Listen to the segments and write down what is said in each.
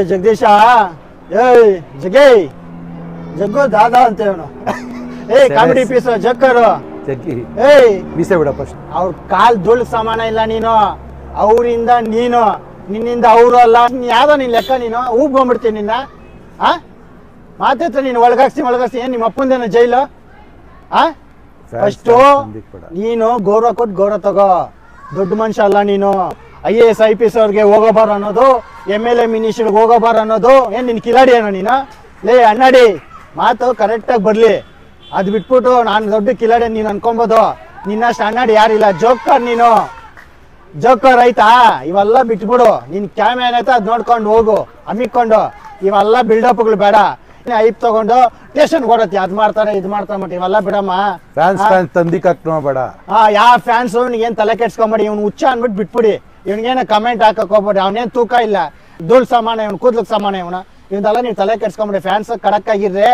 ಜಗದೀಶ ಜಗೇ ಜಗ್ಗು ದಾದಾ ಅಂತ ಹೇಳು comedy piece ಜಗ್ಗರು ಮೀಸೆ ಬಿಡ ಫಸ್ಟ್ ಅವ್ರ ಕಾಲ್ ಧೂಳ್ ಸಮಾನ ಇಲ್ಲ ನೀನು ಅವರಿಂದ ನೀನು ನಿನ್ನಿಂದ ಅವರು ಅಲ್ಲ ಯಾವ್ದೋ ನಿನ್ ಲೆಕ್ಕ ನೀನು ಬಂದ್ಬಿಡ್ತೀನಿ ನಿನ್ನ ಮಾತಾಡ್ತ ನೀನು ಒಳಗಾಕ್ಸಿ ಏನ್ ನಿಮ್ಮ ಅಪ್ಪಂದೇನ ಜೈಲು ಫಸ್ಟು ನೀನು ಗೌರವ ಕೊಟ್ಟು ಗೌರವ ತಗೋ ದೊಡ್ಡ ಮನುಷ್ಯ ಅಲ್ಲ ನೀನು IAS IPS ಅವ್ರಿಗೆ ಹೋಗೋಬಾರ ಅನ್ನೋದು MLA ಮಿನಿಸ್ಟರ್ಗೆ ಹೋಗೋಬಾರ ಅನ್ನೋದು ಏನ್ ನಿನ್ ಕಿಲಾಡಿ ಏನೋ ನೀನು ಲೇ ಅಣ್ಣಾಡಿ ಮಾತು ಕರೆಕ್ಟಾಗಿ ಬರ್ಲಿ ಅದು ಬಿಟ್ಬಿಟ್ಟು ನಾನು ದೊಡ್ಡ ಕಿಲಾಡಿ ನೀನು ಅನ್ಕೊಬೋದು ನಿನ್ನಷ್ಟು ಅಣ್ಣಾಡಿ ಯಾರಿಲ್ಲ ಜೋಕರ್ ನೀನು ಜೋಕರ್ ಆಯ್ತಾ ಇವೆಲ್ಲ ಬಿಟ್ಬಿಡು ನಿನ್ ಕ್ಯಾಮೆ ಏನೈತೆ ಅದ್ ನೋಡ್ಕೊಂಡು ಹೋಗು ಹಮ್ಮಿಕೊಂಡು ಇವೆಲ್ಲ ಬಿಲ್ಡಪ್ಗಳು ಬೇಡ ಐಪ್ ತಗೊಂಡು ಸ್ಟೇಷನ್ ಕೊಡತ್ತಿ ಅದ್ ಮಾಡ್ತಾರೆ ಇದ್ ಮಾಡ್ತಾರೆ ಮಟ್ ಇವೆಲ್ಲ ಬಿಡಮ್ಮ ಬೇಡ ಯಾವ ಫ್ಯಾನ್ಸ್ ಏನ್ ತಲೆ ಕೆಡ್ಸ್ಕೊಂಬೇಡಿ ಇವ್ನು ಹುಚ್ಚ ಅನ್ಬಿಟ್ಟು ಬಿಟ್ಬಿಡಿ ಇವ್ನಿಗೇನ ಕಮೆಂಟ್ ಹಾಕಕ್ ಹೋಗ್ಬೇಡಿ ಅವನೇನ್ ತೂಕ ಇಲ್ಲ ಧೂಳ್ ಸಮಾನ ಇವ್ನು ಕೂದ್ಲಕ್ ಸಮಾನ ಇವನ್ನೆಲ್ಲ ನೀವು ತಲೆ ಕೆಡ್ಸ್ಕೊಂಬಿಡಿ ಫ್ಯಾನ್ಸ್ ಕಡಕ್ ಆಗಿರ್ರಿ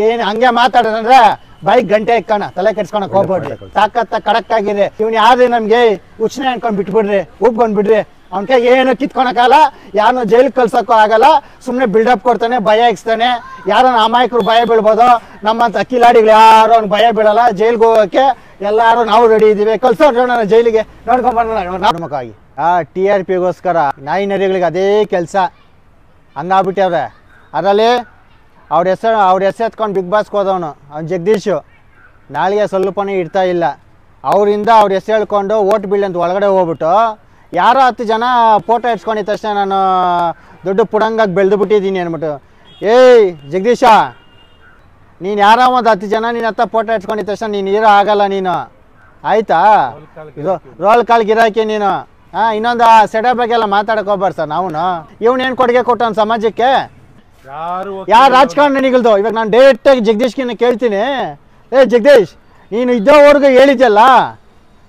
ಏನ್ ಹಂಗೆ ಮಾತಾಡಿದ್ರೆ ಬೈಕ್ ಗಂಟೆ ಇಕ್ಕಣ ತಲೆ ಕೆಡ್ಸ್ಕೊಳಕ್ ಹೋಗ್ಬೇಡ್ರಿ ತಾಕತ್ತ ಕಡಕ್ ಆಗಿರಿ ಇವ್ನು ಯಾವ್ದು ನಮ್ಗೆ ಉಚ್ಚನೆ ಅನ್ಕೊಂಡ್ ಬಿಟ್ಬಿಡ್ರಿ ಉಬ್ಕೊಂಡ್ಬಿಡ್ರಿ ಅವ್ನ ಕೈ ಏನು ಕಿತ್ಕೊಳಕ್ಕಾಗಲ್ಲ ಯಾರನ್ನ ಜೈಲಿಗೆ ಕಳ್ಸಕ್ಕೂ ಆಗಲ್ಲ ಸುಮ್ಮನೆ ಬಿಲ್ಡಪ್ ಕೊಡ್ತಾನೆ ಭಯ ಇಕ್ಸ್ತಾನೆ ಯಾರನ್ನ ಅಮಾಯಕರು ಭಯ ಬೀಳ್ಬೋದು ನಮ್ಮಂತ ಕಿಲಾಡಿಗಳು ಯಾರು ಅವ್ನು ಭಯ ಬೀಳಲ್ಲ ಜೈಲ್ಗೆ ಹೋಗೋಕೆ ಎಲ್ಲಾರು ನಾವು ರೆಡಿ ಇದೀವಿ ಕಳ್ಸೋಣ ಜೈಲಿಗೆ ನೋಡ್ಕೊಂಡ್ಬರೋಣಕ್ಕಾಗಿ TRPಗೋಸ್ಕರ ನಾಯಿ ನರಿಗಳಿಗೆ ಅದೇ ಕೆಲಸ ಹಂಗಾಗ್ಬಿಟ್ಟವ್ರೆ ಅದರಲ್ಲಿ ಅವ್ರ ಹೆಸರು ಎತ್ಕೊಂಡು ಬಿಗ್ ಬಾಸ್ಗೆ ಹೋದವನು ಅವ್ನು ಜಗದೀಶು ನಾಳೆಗೆ ಸ್ವಲ್ಪನೇ ಇಡ್ತಾ ಇಲ್ಲ ಅವರಿಂದ ಅವ್ರ ಹೆಸರು ಹೇಳ್ಕೊಂಡು ಓಟ್ ಬೀಳ್ ಅಂತ ಒಳಗಡೆ ಹೋಗ್ಬಿಟ್ಟು ಯಾರೋ 10 ಜನ ಫೋಟೋ ಇಟ್ಸ್ಕೊಂಡಿದ್ದ ತಕ್ಷಣ ನಾನು ದೊಡ್ಡ ಪುಡಂಗಾಗಿ ಬೆಳೆದು ಬಿಟ್ಟಿದ್ದೀನಿ ಅಂದ್ಬಿಟ್ಟು ಜಗದೀಶ ನೀನು ಯಾರೋ ಒಂದು 10 ಜನ ನೀನು ಹತ್ತ ಫೋಟೋ ಇಟ್ಸ್ಕೊಂಡಿದ್ದ ತಕ್ಷಣ ನೀನು ಹೀರೋ ಆಗಲ್ಲ ನೀನು ಆಯ್ತಾ ರೋಲ್ ಕಾಲ್ ಗಿರಾಕಿ ನೀನು ಇನ್ನೊಂದು ಸೆಟಪ್ ಬಗ್ಗೆ ಎಲ್ಲ ಮಾತಾಡಕ್ಕೆ ಹೋಗ್ಬಾರ್ದು ಸರ್ ನಾವು ಇವನೇನು ಕೊಡುಗೆ ಕೊಟ್ಟವನು ಸಮಾಜಕ್ಕೆ ಯಾರು ರಾಜಕಾರಣಿಗಳದು ಇವಾಗ ನಾನು ಡೈರೆಕ್ಟಾಗಿ ಜಗದೀಶ್ಗಿನ್ನ ಕೇಳ್ತೀನಿ ಜಗದೀಶ್ ನೀನು ಇದ್ದವರೆಗೂ ಹೇಳಿದ್ಯಲ್ಲ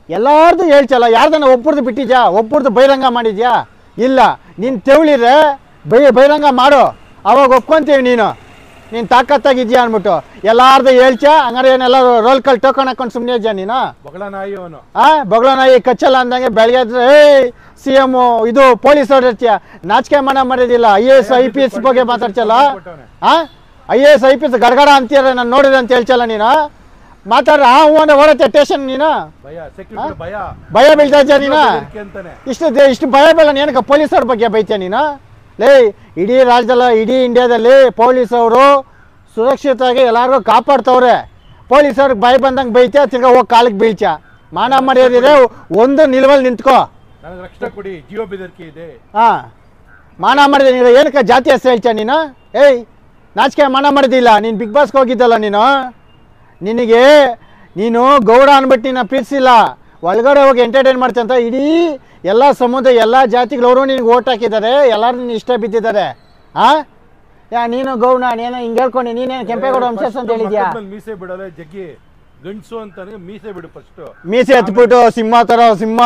ಎಲ್ಲಾರ್ದು ಹೇಳ್ಚಲ್ಲ ಯಾರ್ದನ್ನ ಒಬ್ಬರದು ಬಿಟ್ಟಿದ್ಯಾ ಒಬ್ಬರದು ಬಹಿರಂಗ ಮಾಡಿದ್ಯಾ ಇಲ್ಲ ನೀನು ತೆವಳಿದ್ರೆ ಬಹಿರಂಗ ಮಾಡು ಅವಾಗ ಒಪ್ಕೊಂತೀವಿ ನೀನು ತಾಕತ್ತಾಗಿದ್ಯಾ ಅಂದ್ಬಿಟ್ಟು ಎಲ್ಲಾರ್ದು ಹೇಳ್ಚ ಹಂಗಾರೆ ಏನೆಲ್ಲ ರೋಲ್ ಕಾಲ್ ಟೋಕನ್ ಹಾಕೊಂಡು ಸುಮ್ಮನೆ ಇದ್ಯಾ ನೀನು ಬೊಗಳ ನಾಯಿ ಕಚ್ಚಲ್ಲ ಅಂದಂಗೆ ಬೆಳಗ್ಗೆ CM ಇದು ಪೊಲೀಸ್ ಅವ್ರು ಇರ್ತೀಯ ನಾಚಿಕೆ ಮಾಡಿದಿಲ್ಲ IAS IPS ಬಗ್ಗೆ ಮಾತಾಡ್ಸಲ್ಲ IAS IPS ಗಡಗಡ ಅಂತೀರ ನಾನು ನೋಡಿದೆ ಅಂತ ಹೇಳ್ಚಲ್ಲ ನೀನು ಮಾತಾಡ್ರ ಓಡತ್ತೆ ಸ್ಟೇಷನ್ ನೀನು ಭಯ ಬೀಳ್ತಾ ಇದ್ಯಾ ನೀನು ಇಷ್ಟು ಭಯ ಬೀಳ ಏನಕ್ಕೆ ಪೊಲೀಸವ್ರ ಬಗ್ಗೆ ಬೈತ್ಯಾ ನೀನು ಇಡೀ ರಾಜ್ಯದಲ್ಲ ಇಡೀ ಇಂಡಿಯಾದಲ್ಲಿ ಪೊಲೀಸ್ ಅವರು ಸುರಕ್ಷಿತವಾಗಿ ಎಲ್ಲಾರ್ಗೂ ಕಾಪಾಡ್ತವ್ರೆ ಪೊಲೀಸವ್ರಿಗೆ ಭಯ ಬಂದಂಗೆ ಬೈತ್ಯಾ ತಿರ್ಗಾ ಹೋಗಿ ಕಾಲಿಗೆ ಬೀಳ್ತ್ಯಾ ಮಾನ ಮರ್ಯಾದಿದೆ ಒಂದು ನಿಲ್ವಲ್ಲಿ ನಿಂತ್ಕೋ ಮಾನ ಮಾಡಿದೆ ನೀನು ಏನಕ್ಕೆ ಜಾತಿ ಹೆಸರು ಹೇಳ್ತೀಯ ನೀನು ನಾಚಿಕೆ ಮಾನ ಮಾಡಿದಿಲ್ಲ ನೀನು ಬಿಗ್ ಬಾಸ್ಗೆ ಹೋಗಿದ್ದಲ್ಲ ನೀನು ಗೌಡ ಅನ್ಬಿಟ್ಟು ನೀನು ಪ್ರೀತಿಸಿಲ್ಲ ಒಳಗಡೆ ಹೋಗಿ ಎಂಟರ್ಟೈನ್ ಮಾಡ್ತಂತ ಇಡೀ ಎಲ್ಲ ಸಮುದಾಯ ಎಲ್ಲ ಜಾತಿಗಳವರು ನಿನಗೆ ಓಟ್ ಹಾಕಿದ್ದಾರೆ ಎಲ್ಲರೂ ನೀನು ಇಷ್ಟ ಬಿದ್ದಿದ್ದಾರೆ ನೀನು ಗೌಡ ನೀನು ಹಿಂಗೆ ಹೇಳ್ಕೊಂಡು ನೀನೇನು ಕೆಂಪೇಗೌಡ ವಂಶಸ್ ಅಂತ ಹೇಳಿದ್ಯಾ ಮೀಸೆ ಎತ್ಬಿಟ್ಟು ಸಿಂಹ ತರ ಸಿಂಹ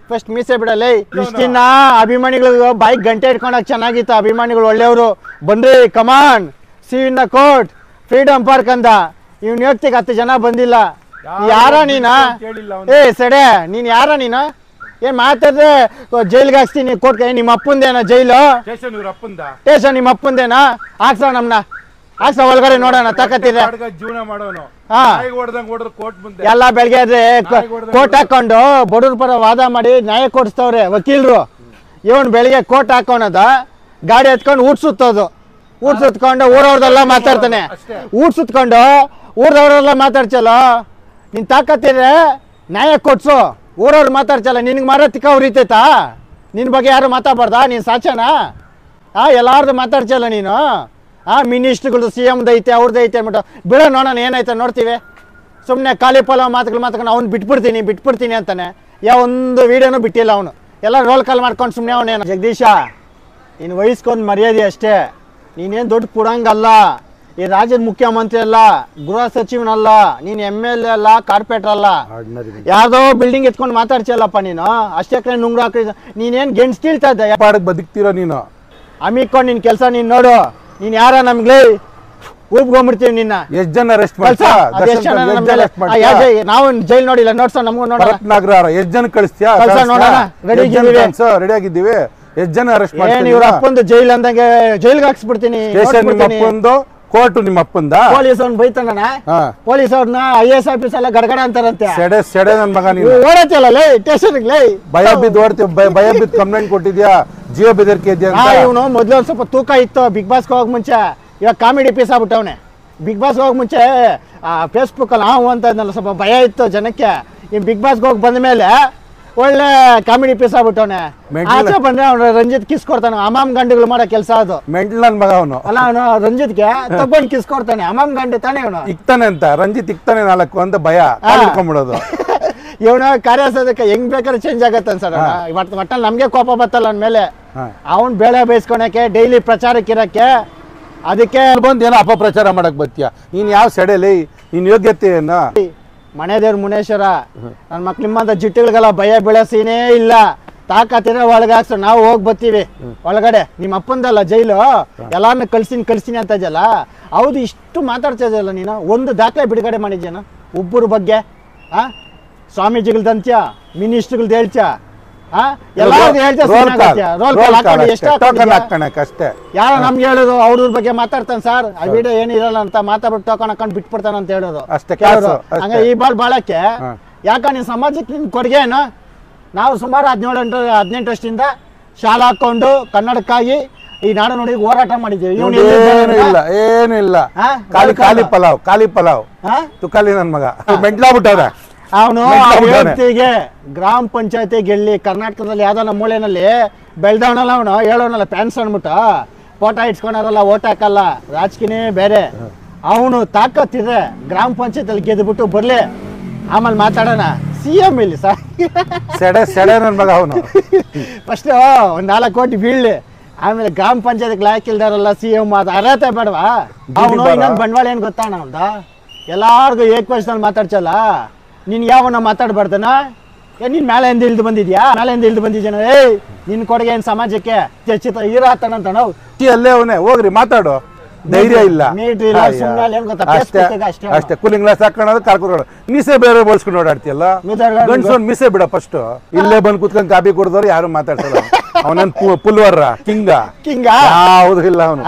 ಫಸ್ಟ್ ಮೀಸೆ ಬಿಡಲ್ಲ ಇಷ್ಟಿನ ಅಭಿಮಾನಿಗಳು ಬೈಕ್ ಗಂಟೆ ಇಟ್ಕೊಂಡಾಗ ಚೆನ್ನಾಗಿತ್ತು ಅಭಿಮಾನಿಗಳು ಒಳ್ಳೆಯವರು ಬಂದ್ರಿ come on see in the court Freedom Park ಅಂತ ಇವ್ನು ಹೇಳ್ತಿಗೆ 10 ಜನ ಬಂದಿಲ್ಲ ಯಾರ ನೀನ ಸೆಡೆ ನೀನ್ ಯಾರ ನೀನು ಏನ್ ಮಾತಾಡ್ರೆ ಜೈಲ್ಗೆ ಹಾಕ್ಸ್ತೀನಿ ಕೋರ್ಟ್ ನಿಮ್ಮ ಅಪ್ಪಂದೇನ ಜೈಲು ಸ್ಟೇಷನ್ ನಿಮ್ಮ ಅಪ್ಪಂದೇನಾ ಹಾಕ್ಸ ನಮ್ನ ಹಾಕ್ಸ ಒಳಗಡೆ ನೋಡೋಣ ತಾಕತ್ತಿದೆ ಎಲ್ಲ ಬೆಳಗ್ಗೆ ಆದ್ರೆ ಕೋರ್ಟ್ ಹಾಕೊಂಡು ಬಡವ್ರ ಪರ ವಾದ ಮಾಡಿ ನ್ಯಾಯ ಕೊಡಿಸ್ತವ್ರೆ ವಕೀಲರು ಇವನ್ ಬೆಳಿಗ್ಗೆ ಕೋರ್ಟ್ ಹಾಕೋಣದ ಗಾಡಿ ಎತ್ಕೊಂಡು ಊಟ ಸುತ್ಕೊಂಡು ಊರವ್ರದೆಲ್ಲ ಮಾತಾಡ್ತಾನೆ ಊಟ ಸುತ್ಕೊಂಡು ಊರವ್ರೆಲ್ಲ ಮಾತಾಡ್ಸಲ್ಲ ನೀನ್ ತಾಕತ್ತಿದ್ರೆ ನ್ಯಾಯ ಕೊಡ್ಸು ಊರವ್ರು ಮಾತಾಡ್ಸಲ್ಲ ನಿನ್ಗೆ ಮಾರ ತಿಕ್ಕ ಉರಿತೈತಾ ನಿನ್ ಬಗ್ಗೆ ಯಾರು ಮಾತಾಡ್ಬಾರ್ದಾ ನೀನ್ ಸಾಚನಾ ಎಲ್ಲಾರ್ದು ಮಾತಾಡ್ಸಲ್ಲ ನೀನು ಮಿನಿಸ್ಟ್ರುಗಳು CMದು ಐತೆ ಅವ್ರದ್ದು ಐತೆ ಅಂದ್ಬಿಟ್ಟು ಬಿಡೋ ನೋಡೋಣ ಏನಾಯ್ತು ನೋಡ್ತೀವಿ ಸುಮ್ಮನೆ ಖಾಲಿ ಪಲಾವ್ ಮಾತುಗಳು ಮಾತಾಡ್ಕೊಂಡು ಅವ್ನು ಬಿಟ್ಬಿಡ್ತೀನಿ ಅಂತಾನೆ ಒಂದು ವೀಡಿಯೋನು ಬಿಟ್ಟಿಲ್ಲ ಅವನು ಎಲ್ಲ ರೋಲ್ ಕಾಲ್ ಮಾಡ್ಕೊಂಡು ಸುಮ್ಮನೆ ಅವನೇನು ಜಗದೀಶ ನೀನು ವಯಸ್ಕೊಂದು ಮರ್ಯಾದೆ ಅಷ್ಟೇ ನೀನೇನು ದೊಡ್ಡ ಪುಡಂಗಲ್ಲ ಈ ರಾಜ್ಯದ ಮುಖ್ಯಮಂತ್ರಿ ಅಲ್ಲ ಗೃಹ ಸಚಿವನಲ್ಲ ನೀನು MLA ಅಲ್ಲ ಕಾರ್ಪೊರೇಟರ್ ಅಲ್ಲ ಯಾವ್ದೋ ಬಿಲ್ಡಿಂಗ್ ಎತ್ಕೊಂಡು ಮಾತಾಡ್ಸಲ್ಲಪ್ಪ ನೀನು ಅಷ್ಟೇ ಕಡೆ ನುಂಗ್ರು ಹಾಕಿ ನೀನೇನು ಗೆಣಸ್ ಕೀಳ್ತಾ ಇದ್ದ ಬದುಕ್ತೀರ ನೀನು ಅಮ್ಮಿಕೊಂಡು ನಿನ್ ಕೆಲಸ ನೀನು ನೋಡು ನೀನ್ ಯಾರ ನಮ್ಗೆ ಊಬ್ಕೊಂಡ್ಬಿಡ್ತೀವಿ ನಿನ್ನ ಎಷ್ಟು ಜನ ಅರೆಸ್ಟ್ ನಾವು ಜೈಲ್ ನೋಡಿಲ್ಲ ನೋಡ್ಸ ನಮಗೂ ನೋಡೋಣ ಎಷ್ಟು ಜನ ಕಳಿಸ್ತೀಯಾ ರೆಡಿ ಆಗಿದ್ದೀವಿ ಎಷ್ಟು ಜನ ಅರೆಸ್ಟ್ ಏನ್ ಮಾಡ್ತೀನಿ ಇವ್ರ ಅಪ್ಪಂದು ಜೈಲ್ ಅಂದಂಗೆ ಜೈಲ್ಗೆ ಹಾಕ್ಸ್ಬಿಡ್ತೀನಿ ಸ್ಟೇಷನ್ ನಿಮ್ಮ ಅಪ್ಪಂದು ಕೋರ್ಟ್ ನಿಮ್ಮ ಅಪ್ಪಂದ ಪೊಲೀಸ್ ಅವ್ನ ಬೈತಾನ ಪೊಲೀಸ್ ಅವ್ರನ್ನ IAS ಆಫೀಸ್ ಎಲ್ಲ ಗಡಗಡ ಅಂತಾರಂತೆ ಸೆಡೆ ನನ್ ಮಗ ನೀನು ಓಡತ್ತಲ್ಲ ಲೇ ಸ್ಟೇಷನ್ಗೆ ಲೇ ಭಯ ಬಿದ್ದು ಓಡ್ತೀವಿ ಭಯ ಬಿದ್ದು ಕಂಪ್ಲೇಂಟ್ ಕೊಟ್ಟಿದ್ಯಾ ಜೀವ ಬೆದರಿಕೆ ಇದೆಯಾ ಅಂತ ಇವನು ಮೊದ್ಲು ಒಂದ್ ಸ್ವಲ್ಪ ತೂಕ ಇತ್ತು ಬಿಗ್ ಬಾಸ್ಗೆ ಹೋಗ್ ಮುಂಚೆ ಇವಾಗ ಕಾಮಿಡಿ ಪೀಸ್ ಆಗ್ಬಿಟ್ಟವನೆ ಬಿಗ್ ಬಾಸ್ಗೆ ಹೋಗ್ ಮುಂಚೆ ಫೇಸ್ಬುಕ್ ಅಲ್ಲಿ ಅಂತ ಇದ್ನಲ್ಲ ಸ್ವಲ್ಪ ಭಯ ಇತ್ತು ಜನಕ್ಕೆ ಈ ಬಿಗ್ ಬಾಸ್ಗೆ ಹೋಗಿ ಬಂದ ಮೇಲೆ ಒಳ್ಳೆ ಕಾಮಿಡಿ ಪೀಸ್ ಆಗ್ಬಿಟ್ಟವನೆ ಆಚೆ ಬಂದ್ರೆ ಅವ್ನು ರಂಜಿತ್ ಕಿಸ್ ಕೊಡ್ತಾನೆ ಅಮಾಮ್ ಗಂಡುಗಳು ಮಾಡೋ ಕೆಲಸ ಅದು ಮೆಂಟಲ್ ನನ್ ಮಗ ಅವನು ಅಲ್ಲ ಅವನು ರಂಜಿತ್ಗೆ ತಗೊಂಡು ಕಿಸ್ ಕೊಡ್ತಾನೆ ಅಮಾಮ್ ಗಂಡು ತಾನೆ ಇವನು ಇಕ್ತಾನೆ ಅಂತ ರಂಜಿತ್ ಇಕ್ತಾನೆ 4 ಅಂತ ಭಯ ಇಟ್ಕೊಂಡ್ಬಿಡೋದು ಇವನು ಕಾರ್ಯಸೋದಕ್ಕೆ ಹೆಂಗ್ ಬೇಕಾದ್ರೆ ಚೇಂಜ್ ಆಗತ್ತೆ ಅನ್ಸರ ಒಟ್ಟಲ್ಲಿ ನಮ್ಗೆ ಕೋಪ ಬತ್ತಲ್ಲ ಅವನ ಮೇಲೆ ಅವ್ನ್ ಬೇಳೆ ಬೇಯಿಸ್ಕೊಳಕ್ಕೆ ಡೈಲಿ ಪ್ರಚಾರಕ್ಕೆ ಇರಕ್ಕೆ ಅದಕ್ಕೆ ಬಂದು ಏನೋ ಅಪಪ್ರಚಾರ ಮಾಡಕ್ ಬತ್ತೀಯ ನೀನ್ ಯಾವ ಸೆಡೆಲಿ ನೀನ್ ಯೋಗ್ಯತೆ ಏನು ಮನೆ ದೇವ್ರ ಮುನೇಶ್ವರ ನನ್ನ ಮಕ್ಳು ನಿಮ್ಮಂತ ಜಿಟ್ಟುಗಳಿಗೆಲ್ಲ ಭಯ ಬೀಳಸೀನೇ ಇಲ್ಲ ತಾಕತ್ತಿರ ಒಳಗೆ ಹಾಕ್ಸ ನಾವು ಹೋಗಿ ಬರ್ತೀವಿ ಒಳಗಡೆ ನಿಮ್ಮ ಅಪ್ಪಂದಲ್ಲ ಜೈಲು ಎಲ್ಲಾರನ್ನ ಕಳ್ಸಿನಿ ಅಂತ ಇದೆಯಲ್ಲ ಹೌದು ಇಷ್ಟು ಮಾತಾಡ್ತಾ ಇದೆಯಲ್ಲ ನೀನು ಒಂದು ದಾಖಲೆ ಬಿಡುಗಡೆ ಮಾಡಿದ್ಯೇನ ಒಬ್ಬರ ಬಗ್ಗೆ ಸ್ವಾಮೀಜಿಗಳ್ದಂತ್ಯ ಮಿನಿಸ್ಟ್ರುಗಳ್ದು ಹೇಳ್ತ್ಯಾ ಯಾರ ನಮ್ಗೆ ಹೇಳೋದು ಅವ್ರ ಬಗ್ಗೆ ಮಾತಾಡ್ತಾನೆ ಸರ್ ಆ ವಿಡಿಯೋ ಏನಿರಲ್ಲ ಅಂತ ಮಾತಾಡ್ಬಿಟ್ಟು ಟೋಕನ್ ಹಾಕೊಂಡು ಬಿಟ್ಬಿಡ್ತಾನ ಅಂತ ಹೇಳೋದು ಹಂಗ ಈ ಬಾಳಕ್ಕೆ ಯಾಕ ನೀನ್ ಸಮಾಜಕ್ಕೆ ನಿನ್ ಕೊಡುಗೆ ಏನು ನಾವು ಸುಮಾರು 17-18 ವರ್ಷದಿಂದ ಶಾಲಾ ಹಾಕೊಂಡು ಕನ್ನಡಕ್ಕಾಗಿ ಈ ನಾಡು ನೋಡಿ ಹೋರಾಟ ಮಾಡಿದ್ದೀವಿ ಏನಿಲ್ಲ ಖಾಲಿ ಪಲಾವ್ ತುಕಾಲಿ ನನ್ ಮಗ ಮೆಂಟ್ಲಾಗ್ಬಿಟ್ಟವ್ರ ಅವನು ವ್ಯಕ್ತಿಗೆ ಗ್ರಾಮ ಪಂಚಾಯತಿ ಗೆಲ್ಲಿ ಕರ್ನಾಟಕದಲ್ಲಿ ಯಾವ್ದೋ ನಮ್ಮ ಮೂಲೆಯಲ್ಲಿ ಬೆಳ್ದವನಲ್ಲ ಅವನು ಹೇಳೋನಲ್ಲ ಪ್ಯಾನ್ಸ್ ಅಂದ್ಬಿಟ್ಟು ಫೋಟೋ ಇಟ್ಸ್ಕೊಂಡಾರಲ್ಲ ಓಟ್ ಹಾಕಲ್ಲ ರಾಜಕೀಯನೇ ಬೇರೆ ಅವನು ತಾಕತ್ತಿದ್ರೆ ಗ್ರಾಮ ಪಂಚಾಯತ್ ಗೆದ್ಬಿಟ್ಟು ಬರ್ಲಿ ಆಮೇಲೆ ಮಾತಾಡೋಣ CM ಇಲ್ಲಿ ಸೆಡೆ ನನ್ ಮಗ ಅವನು ಫಸ್ಟ್ ಒಂದ್ 4 ಕೋಟಿ ಬೀಳ್ಲಿ ಆಮೇಲೆ ಗ್ರಾಮ ಪಂಚಾಯತ್ ಹಾಕಿಲ್ದಾರಲ್ಲ CM ಅದು ಅರ್ಹತೆ ಬೇಡವಾ ಅವನು ಇನ್ನೊಂದು ಬಂಡವಾಳ ಏನ್ ಗೊತ್ತಾಣ ಅವನ್ದ ಎಲ್ಲಾರ್ಗು ಏಕವಚನಲ್ಲಿ ಮಾತಾಡ್ಸಲ್ಲ ನೀನ್ ಯಾವನ್ನ ಮಾತಾಡ್ಬಾರ್ದನ ನೀನ್ ಮೇಲೆಯಿಂದ ಇಳ್ದು ಬಂದಿದ್ಯಾನ ಏಯ್ ನಿನ್ ಕೊಡುಗೆ ಏನ್ ಸಮಾಜಕ್ಕೆ ಇರಾತನಂತ ನಾವು ಅಲ್ಲೇ ಅವನೇ ಹೋಗ್ರಿ ಮಾತಾಡು ಧೈರ್ಯ ಇಲ್ಲ ಅಷ್ಟೇ ಕೂಲಿಂಗ್ ಗ್ಲಾಸ್ ಹಾಕೊಳ್ಳೋದು ಕರ್ಕೊಂಡು ಮೀಸೆ ಬೇರೆ ಬೋಳ್ಸ್ಕೊಂಡು ಓಡಾಡ್ತಿಯಲ್ಲ ಗಂಡ್ಸೊಂದ್ ಮೀಸೆ ಬಿಡ ಫಸ್ಟ್ ಇಲ್ಲೇ ಬಂದ್ ಕುತ್ಕೊಂಡ್ ಕಾಪಿ ಕುಡಿದವ್ರು ಯಾರು ಮಾತಾಡ್ಸಲ್ಲ ಅವನನ್ ಪುಲ್ವರ್ರ ಕಿಂಗ ಯಾವ್ದು ಇಲ್ಲ ಅವನು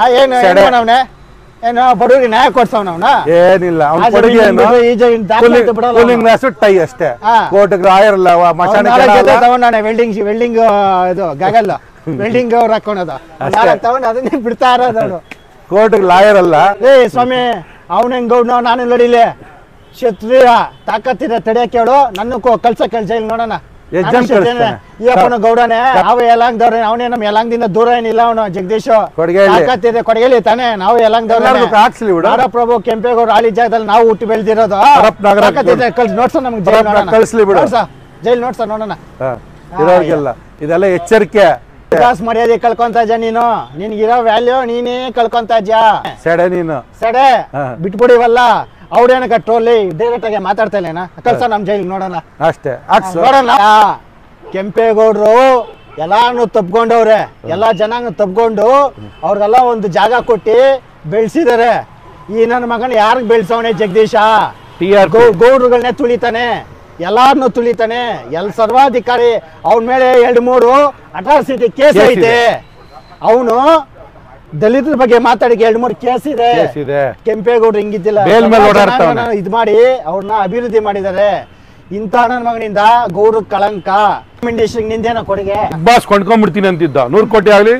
ಏನೋ ಬಡವರಿಗೆ ನ್ಯಾಯ ಕೊಡ್ಸವನ ಏನಿಲ್ಲ ಕೂಲಿಂಗ್ ಗ್ಲಾಸ್ ಟೈ ಅಷ್ಟೇ ಕೋರ್ಟ್ ರಾಯರ್ ಅಲ್ಲ ತಗೊಂಡಾನೆ ವೆಲ್ಡಿಂಗ್ ಇದು ಗಗಲ್ ವೆಲ್ಡಿಂಗ್ ಅವ್ರು ಹಾಕೋಣದ ತಗೊಂಡು ಅದನ್ನೇ ಬಿಡ್ತಾ ಇರೋದು ಕೋರ್ಟ್ ಲಾಯರ್ ಅಲ್ಲ ಏ ಸ್ವಾಮಿ ಅವನ ಹೆಂಗ್ ಗೌಡ್ ನಾನು ನಡಿಲೆ ಕ್ಷತ್ರಿಯ ತಾಕತ್ತಿರ ತಡೆಯಕ್ಕೆ ಹೇಳು ನನ್ನ ಕಲ್ಸ ಜೈಲ್ ನೋಡೋಣ ಈ ಅಪ್ಪನ ಗೌಡನೆ ನಾವು ಯಲಾಂಗ್ದವ್ರೆ ಅವನೇ ನಮ್ ಯಲಾಂಗದಿಂದ ದೂರ ಏನಿಲ್ಲ ಅವನು ಜಗದೀಶ್ ತಾಕತ್ತಿದೆ ಕೊಡಗೇಲಿ ತಾನೆ ನಾವು ಯಲಾಂಗ್ದವ್ರ ಪ್ರಭು ಕೆಂಪೇಗೌಡ ಆಳಿ ಜಾಗದಲ್ಲಿ ನಾವು ಹುಟ್ಟಿ ಬೆಳೆದಿರೋದು ನೋಡ್ಸ ನಮ್ಗೆ ಜೈಲ್ ನೋಡ್ಸ ನೋಡೋಣ ಇದೆಲ್ಲ ಎಚ್ಚರಿಕೆ ಮರ್ಯಾದೆ ಕಳ್ಕೊಂತ ಇದ್ಯಾ ನೀನು ನಿನ್ಗಿರೋ ವ್ಯಾಲ್ಯೂ ನೀನೇ ಕಳ್ಕೊಂತ ಇದ್ಯಾ ಸೆಡೆ ಬಿಟ್ಬಿಡಿವಲ್ಲ ಅವ್ರೇನಕ್ಕ ಟ್ರೋಲಿ ಡೈರೆಕ್ಟ್ ಆಗಿ ಮಾತಾಡ್ತಾ ಇಲ್ಲೇನ ಕಳ್ಸ ನಮ್ ಜೈಲ್ ನೋಡೋಣ ಅಷ್ಟೇ ನೋಡೋಣ ಕೆಂಪೇಗೌಡರು ಎಲ್ಲಾನು ತಪ್ಕೊಂಡವ್ರೆ ಎಲ್ಲಾ ಜನಾಂಗ ತಪ್ಕೊಂಡು ಅವ್ರಿಗೆಲ್ಲ ಒಂದು ಜಾಗ ಕೊಟ್ಟಿ ಬೆಳ್ಸಿದಾರೆ ಈ ನನ್ನ ಮಗನ ಯಾರಿಗ್ ಬೆಳ್ಸವನೆ ಜಗದೀಶ ಗೌಡ್ರುಗಳನ್ನೇ ತುಳಿತಾನೆ ಎಲ್ಲಾರನ್ನು ತುಳಿತಾನೆ ಸರ್ವಾಧಿಕಾರಿ ಅವನ ಮೇಲೆ 2-3 ಅಟ್ರಾಸಿಟಿ ಕೇಸ್ ಐತೆ ಅವನು ದಲಿತರ ಬಗ್ಗೆ ಮಾತಾಡಿಗೆ 2-3 ಕೇಸ್ ಇದೆ ಕೆಂಪೇಗೌಡರು ಹಿಂಗಿದ್ದಿಲ್ಲ ಇದ್ ಮಾಡಿ ಅವ್ರನ್ನ ಅಭಿವೃದ್ಧಿ ಮಾಡಿದ್ದಾರೆ ಇಂಥ ನನ್ನ ಮಗನಿಂದ ಗೌಡ್ರ ಕಳಂಕ ನಿಂದೇನ ಕೊಡುಗೆ ಬಿಗ್ ಬಾಸ್ ಕೊಂಡ್ಕೊಂಡ್ಬಿಡ್ತೀನಿ ಅಂತಿದ್ದ 100 ಕೋಟಿ ಆಗ್ಲಿ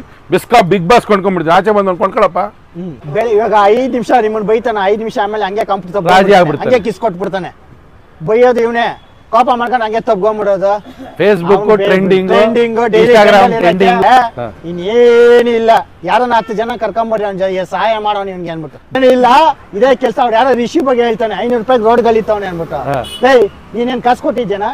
ಬಿಗ್ ಬಾಸ್ ಕೊಂಡ್ಕೊಂಡ್ಬಿಡ್ತೀನಿ ಆಚೆ ಬಂದ್ ಕೊಂಡ್ಕೊಳಪ್ಪ ಇವಾಗ 5 ನಿಮಿಷ ನಿಮ್ಮನ್ನ ಬೈತಾನ 5 ನಿಮಿಷ ಆಮೇಲೆ ಹಂಗೆ ಹಂಗೆ ಕಿಸ್ ಕೊಟ್ಬಿಡ್ತಾನೆ ಬೈಯೋದು ಇವನೇ ಕೋಪ ಮಾಡ್ಕೊಂಡು ಹಂಗೆ ತಗೊಂಡ್ಬಿಡೋದು ಫೇಸ್ಬುಕ್ ಟ್ರೆಂಡಿಂಗ್ ಇನ್ನೇನಿಲ್ಲ ಯಾರನ್ನ 10 ಜನ ಕರ್ಕೊಂಬರ್ರಿ ಅವ್ನ ಸಹಾಯ ಮಾಡೋಣ ನಿಮ್ಗೆ ಅನ್ಬಿಟ್ಟು ಏನಿಲ್ಲ ಇದೇ ಕೆಲಸ ಅವ್ರು ಯಾರೋ ರಿಷಿ ಬಗ್ಗೆ ಹೇಳ್ತಾನೆ 500 ರೂಪಾಯಿ ರೋಡ್ ಗಳಿತಾವನೆ ಅನ್ಬಿಟ್ಟು ಏಯ್ ನೀನೇನ್ ಕಾಸು ಕೊಟ್ಟಿದ್ದೇನಾ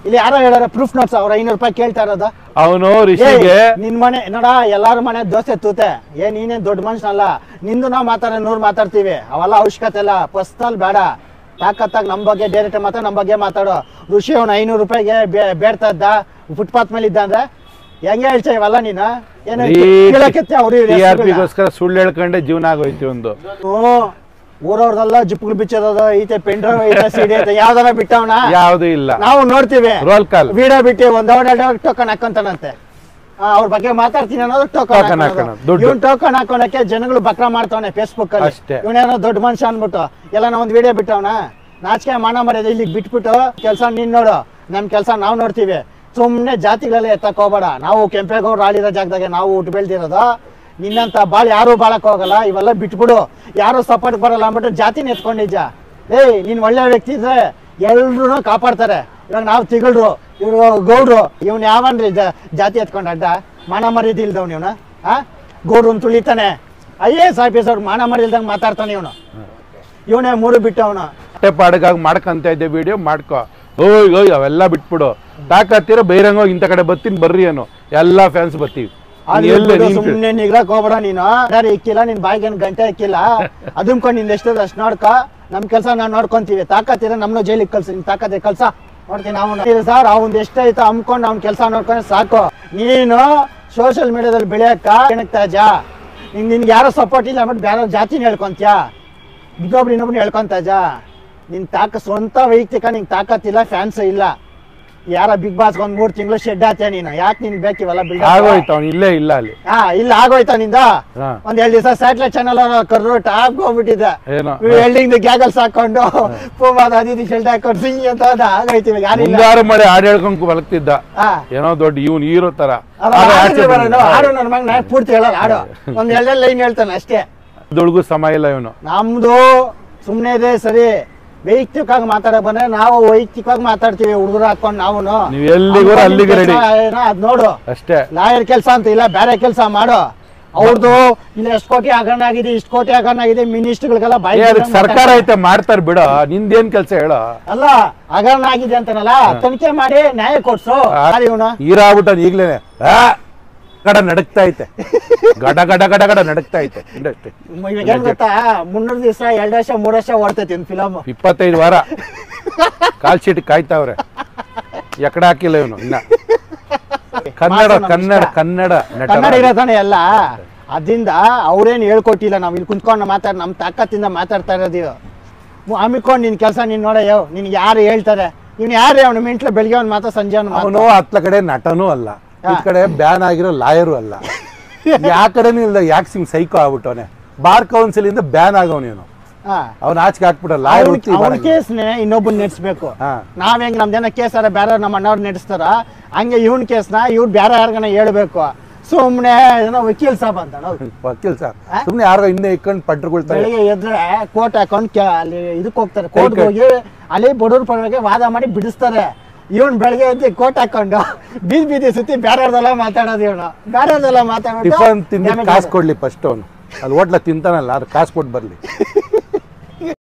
ಇಲ್ಲಿ ಯಾರೋ ಹೇಳಾರ ಪ್ರೂಫ್ ನೋಟ್ಸ್ ಅವ್ರ 500 ರೂಪಾಯಿ ಕೇಳ್ತಾ ಇರೋದು ಅವನು ರಿಷಿಗೆ ನಿನ್ ಮನೆ ನೋಡ ಎಲ್ಲಾರ ಮನೆ ದೋಸೆ ತೂತೆ ನೀನೇನ್ ದೊಡ್ಡ ಮನುಷ್ಯನಲ್ಲ ನಿಂದು ನಾವ್ ಮಾತಾಡ್ತೀವಿ ಅವೆಲ್ಲ ಅವಶ್ಯಕತೆ ಇಲ್ಲ ಪರ್ಸನಲ್ ಬೇಡ ತಾಕತ್ತಾಗ ನಮ್ ಬಗ್ಗೆ ಡೈರೆಕ್ಟ್ ನಮ್ ಬಗ್ಗೆ ಮಾತಾಡೋ ಋಷಿ ಅವ್ನು 500 ರೂಪಾಯಿಗೆ ಬೇಡ್ತಾ ಇದ್ದ ಫುಟ್ಪಾತ್ ಮೇಲೆ ಇದ್ದ ಅಂದ್ರೆ ಹೆಂಗೆ ಹೇಳ್ತಾ ಇವಲ್ಲ ನೀನು ಸುಳ್ಳು ಹೇಳ್ಕೊಂಡೆ ಜೀವನ ಆಗೋಯ್ತು ಒಂದು ಊರವ್ರದೆಲ್ಲ ಜಿಪ್ಪುಗಳು ಬಿಚ್ಚೋದು ಐತೆ ಪೆನ್ ಡ್ರೈವ್ ಐತೆ ಸಿಡಿ ಐತೆ ಯಾವ್ದಾರ ಬಿಟ್ಟವನ ಯಾವ್ದು ಇಲ್ಲ ನಾವು ನೋಡ್ತೀವಿ ರೋಲ್ ಕಾಲ್ ವಿಡಿಯೋ ಬಿಟ್ಟು 1 ಟೋಕನ್ ಹಾಕೊಂತಾನಂತೆ ಅವ್ರ ಬಗ್ಗೆ ಮಾತಾಡ್ತೀನಿ ಅನ್ನೋದು Token ಟೋಕನ್ ಹಾಕೋಣ, ದುಡ್ಡು. ಇವ್ನ್ ಟೋಕನ್ ಹಾಕೋಣಕ್ಕೆ ಜನಗಳು ಬಕ್ರ ಮಾಡ್ತಾವನೆ ಫೇಸ್ಬುಕ್ ಅಲ್ಲಿ ಅಷ್ಟೇ. ಇವನೇನೋ ದೊಡ್ಡ ಮನುಷ್ಯ ಅನ್ಬಿಟ್ಟು ಎಲ್ಲ ನಾ ಒಂದ್ ವಿಡಿಯೋ ಬಿಟ್ಟವನ ನಾಚಿಕೆ ಮಾನ ಮರ್ಯಾದೆ ಇಲ್ಲಿಗೆ ಬಿಟ್ಬಿಟ್ಟು ಕೆಲಸ ನೀನ್ ನೋಡು ನಮ್ ಕೆಲಸ ನಾವ್ ನೋಡ್ತೀವಿ ಸುಮ್ನೆ ಜಾತಿಗಳೆಲ್ಲ ಎತ್ತಕ್ ಹೋಗ್ಬೇಡ ನಾವು ಕೆಂಪೇಗೌಡರು ಆಳಿರೋ ಜಾಗದಾಗ ನಾವು ಹುಟ್ಟು ಬೆಳ್ದಿರೋದು ನಿನ್ನಂತ ಬಾಳ್ ಯಾರು ಬಾಳಕ್ ಹೋಗಲ್ಲ ಇವೆಲ್ಲ ಬಿಟ್ಬಿಡು ಯಾರು ಸಪೋರ್ಟ್ ಬರಲ್ಲ ಅಂದ್ಬಿಟ್ಟು ಜಾತಿನ ಎತ್ಕೊಂಡಿದ್ಜ ಏಯ್ ನೀನ್ ಒಳ್ಳೆ ವ್ಯಕ್ತಿ ಇದ್ರೆ ಎಲ್ರು ಕಾಪಾಡ್ತಾರೆ ಇವಾಗ ನಾವು ತಿಗಳ್ರು ಇವ್ರು ಗೌಡ್ರು ಇವ್ನು ಯಾವನ್ರಿ ಜಾತಿ ಎತ್ಕೊಂಡ ಅಡ್ಡ ಮಾನ ಮರ್ಯಾದೆ ಇಲ್ದವ್ನು ಇವನು ಗೌಡ್ರು ತುಳಿತಾನೆ IAS ಆಫೀಸರ್ ಮಾನ ಮರ್ಯಾದಂಗೆ ಮಾತಾಡ್ತಾನೆ ಇವನೇ ಮೂರು ಬಿಟ್ಟವನು ಪಾಡಗಾಗಿ ಮಾಡ್ಕಂತ ಇದ್ದೆ ವಿಡಿಯೋ ಮಾಡ್ಕೊ ಓಯ್ ಅವೆಲ್ಲ ಬಿಟ್ಬಿಡು ತಾಕತ್ತಿರ ಬಹಿರಂಗ ಇಂಥ ಕಡೆ ಬರ್ತೀನಿ ಬರ್ರಿ ಏನೋ ಎಲ್ಲಾ ಫ್ಯಾನ್ಸ್ ಬರ್ತೀವಿ ಸುಮ್ನೆ ನಿಗ್ರಕ್ ಹೋಗ್ಬೇಡ ನೀನು ಯಾರು ಇಕ್ಕಿಲ್ಲ ನಿನ್ ಬಾಯಿಗೆ ಗಂಟೆ ಇಕ್ಕಿಲ್ಲ ಅದುಮ್ಕೊಂಡು ನಿಂದ ಎಷ್ಟದ ಅಷ್ಟು ನೋಡ್ಕೊ ನಮ್ ಕೆಲ್ಸ ನಾವ್ ನೋಡ್ಕೊಂತೀವಿ ತಾಕತ್ತಿರ ನಮ್ನ ಜೈಲಿಗೆ ಕಳ್ಸಿ ನಿನ್ ತಾಕತ್ತೆ ಕಳ್ಸ ನೋಡ್ತೀನಿ ಅವ್ನು ಸರ್ ಅವ್ನ್ ಎಷ್ಟೈತ ಅಮ್ಕೊಂಡು ಅವ್ನ ಕೆಲಸ ನೋಡ್ಕೊಂಡ್ರೆ ಸಾಕು ನೀನು ಸೋಷಿಯಲ್ ಮೀಡಿಯಾದಲ್ಲಿ ಬೆಳೆಯಕ್ಕ ಜಾ ನಿನ್ಗೆ ಯಾರೋ ಸಪೋರ್ಟ್ ಇಲ್ಲ ಅಂದ್ಬಿಟ್ಟು ಬೇರೆ ಜಾತಿನ ಹೇಳ್ಕೊಂತ್ಯಾ ಇನ್ನೊಬ್ರು ಹೇಳ್ಕೊಂತಾಜ ನಿನ್ ಸ್ವಂತ ವೈಯಕ್ತಿಕ ನಿಂಗೆ ತಾಕತ್ತಿಲ್ಲ ಫ್ಯಾನ್ಸ್ ಇಲ್ಲ ಯಾರ ಬಿಗ್ ಬಾಸ್ ಒಂದ್ 3 ತಿಂಗಳು ಶೆಡ್ ಹಾಕ್ಯ ನೀನು ಯಾಕೆ ನಿನ್ ಬೇಕಿವಲ್ಲ ಆಗೋಯ್ತು ಇಲ್ಲೇ ಇಲ್ಲ ಅಲ್ಲಿ ಇಲ್ಲ ಆಗೋಯ್ತಾ ನಿಂದ ಒಂದ್ 2 ದಿವಸ ಸ್ಯಾಟಲೈಟ್ ಚಾನಲ್ ಕರ್ರು ಟಾಪ್ ಹೋಗ್ಬಿಟ್ಟಿದ್ದೆ ಎಲ್ಡಿಂಗ್ ಗ್ಯಾಗಲ್ಸ್ ಹಾಕೊಂಡು ಪೂಮಾದ ಅದಿದ್ದು ಶೆಡ್ ಹಾಕೊಂಡು ಸಿಂಗ್ ಅಂತ ಆಗೋಯ್ತಿವಿ ಯಾರು ಮಾಡಿ ಹಾಡು ಹೇಳ್ಕೊಂಡ್ ಬಲಕ್ತಿದ್ದ ಏನೋ ದೊಡ್ಡ ಇವನ್ ಹೀರೋ ತರ ಹಾಡು ನನ್ನ ಮಗ ನಾ ಪೂರ್ತಿ ಹೇಳಲ್ಲ ಹಾಡು ಒಂದ್ 2 ಲೈನ್ ಹೇಳ್ತಾನೆ ಅಷ್ಟೇ ದೊಡ್ಗೂ ಸಮಯ ಇಲ್ಲ ಇವನು ನಮ್ದು ಸುಮ್ನೆ ಇದೆ ಸರಿ ವೈಯಕ್ತಿಕವಾಗಿ ಮಾತಾಡಕ್ ಬಂದ್ರೆ ನಾವು ವೈಯಕ್ತಿಕವಾಗಿ ಮಾತಾಡ್ತೀವಿ ಹುಡುಗರು ಹಾಕೊಂಡು ನಾವು ಅದ್ ನೋಡು ಅಷ್ಟೇ ಲಾಯರ್ ಕೆಲ್ಸ ಅಂತ ಇಲ್ಲ ಬೇರೆ ಕೆಲ್ಸ ಮಾಡು ಅವ್ರದ್ದು ಇಲ್ಲ ಎಷ್ಟು ಕೋಟಿ ಹಗರಣ ಆಗಿದೆ ಇಷ್ಟು ಕೋಟಿ ಹಗರಣ ಆಗಿದೆ ಮಿನಿಸ್ಟರ್ಗಳಿಗೆಲ್ಲ ಸರ್ಕಾರ ಐತೆ ಮಾಡ್ತಾರ ಬಿಡ ನಿಂದೇನ್ ಕೆಲ್ಸ ಹೇಳ ಅಲ್ಲ ಹಗರಣ ಆಗಿದೆ ಅಂತಾನಲ್ಲ ತನಿಖೆ ಮಾಡಿ ನ್ಯಾಯ ಕೊಡ್ಸು ಹೀರಾಗ್ಬಿಟ್ಟ ಈಗ್ಲೇನೆ ಗಡ ನಡಕ್ತಾ ಐತೆ ಗಡ ಗಡ ಗಡ ಗಡ ನಡಕ್ತಾ ಐತೆ ಇಂಡಸ್ಟ್ರಿ ಗೊತ್ತಾ 300 ದಿವಸ 2 ವರ್ಷ 3 ವರ್ಷ ಓಡ್ತೈತಿ ಫಿಲಮ್ 25 ವಾರ ಕಾಲ್ ಶೀಟ್ ಕಾಯ್ತಾವ್ರೆ ಎಕಡೆ ಹಾಕಿಲ್ಲ ಇವನು ಇನ್ನ ಕನ್ನಡ ಕನ್ನಡ ಕನ್ನಡ ಕನ್ನಡ ಇರೋದಾನೆ ಎಲ್ಲ ಅದ್ರಿಂದ ಅವ್ರೇನ್ ಹೇಳ್ಕೊಟ್ಟಿಲ್ಲ ನಾವ್ ಇಲ್ಲಿ ಕುಂತ್ಕೊಂಡು ನಮ್ ತಾಕತ್ತಿಂದ ಮಾತಾಡ್ತಾ ಇರೋದು ಹಮ್ಮಿಕೊಂಡು ನಿನ್ ಕೆಲಸ ನೀನ್ ನೋಡ ನಿನ್ಗೆ ಯಾರು ಹೇಳ್ತಾರೆ ಇವ್ನು ಯಾರು ಅವನು ಮಿಂಟ್ಲ ಬೆಳಿಗ್ಗೆ ಅವ್ನು ಮಾತಾ ಸಂಜೆ ಅವನು ಹತ್ಲ ಕಡೆ ನಟನೂ ಅಲ್ಲ ಈ ಕಡೆ ಬ್ಯಾನ್ ಆಗಿರೋ ಲಾಯರು ಅಲ್ಲ ಯಾ ಕಡೆನೂ ಇಲ್ಲ ಯಾಕೆ ಸಿಂಗ್ ಸೈಕೋ ಆಗ್ಬಿಟ್ಟವನೆ ಬಾರ್ ಕೌನ್ಸಿಲ್ ಇಂದ ಬ್ಯಾನ್ ಆಗವನು ಇವನು ಅವ್ನ ಆಚೆಗೆ ಹಾಕ್ಬಿಟ್ಟ ಲಾಯರ್ ಕೇಸ್ನೆ ಇನ್ನೊಬ್ಬನ್ ನಡೆಸ್ಬೇಕು ನಾವ್ ಹೆಂಗ್ ನಮ್ದೇನ ಕೇಸ್ ಬೇರೆ ನಮ್ಮ ಅಣ್ಣವ್ರು ನಡೆಸ್ತಾರ ಹಂಗೆ ಇವ್ನ ಕೇಸ್ನ ಇವ್ರು ಬೇರೆ ಯಾರಿಗನ ಹೇಳ್ಬೇಕು ಸುಮ್ನೆ ಏನೋ ವಕೀಲ್ ಸಾಬ್ ಅಂತ ವಕೀಲ್ ಸಾಬ್ ಸುಮ್ನೆ ಯಾರೋ ಹಿಂದೆ ಇಕ್ಕೊಂಡು ಪಟ್ರುಗಳ್ತಾರೆ ಬೆಳಿಗ್ಗೆ ಎದ್ರೆ ಕೋರ್ಟ್ ಹಾಕೊಂಡು ಅಲ್ಲಿ ಇದಕ್ ಹೋಗ್ತಾರೆ ಕೋರ್ಟ್ ಹೋಗಿ ಅಲ್ಲಿ ಬಡವ್ರ ಪರವಾಗಿ ವಾದ ಮಾಡಿ ಬಿಡಿಸ್ತಾರೆ ಇವನ್ ಬೆಳಗ್ಗೆ ಎದ್ದು ಕೋಟ್ ಹಾಕೊಂಡು ಬೀದಿ ಸುತ್ತಿ ಬೇರೆಯವ್ರದೆಲ್ಲ ಮಾತಾಡೋದು ಇವನು ಬೇರೆಯವ್ರದೆಲ್ಲ ಮಾತಾಡೋದು ಕಾಸು ಕೊಡ್ಲಿ ಫಸ್ಟ್ ಅವನು ಅಲ್ಲಿ ಹೋಟ್ಲ ತಿಂತಾನಲ್ಲ ಅದು ಕಾಸು ಕೊಟ್ಟು ಬರ್ಲಿ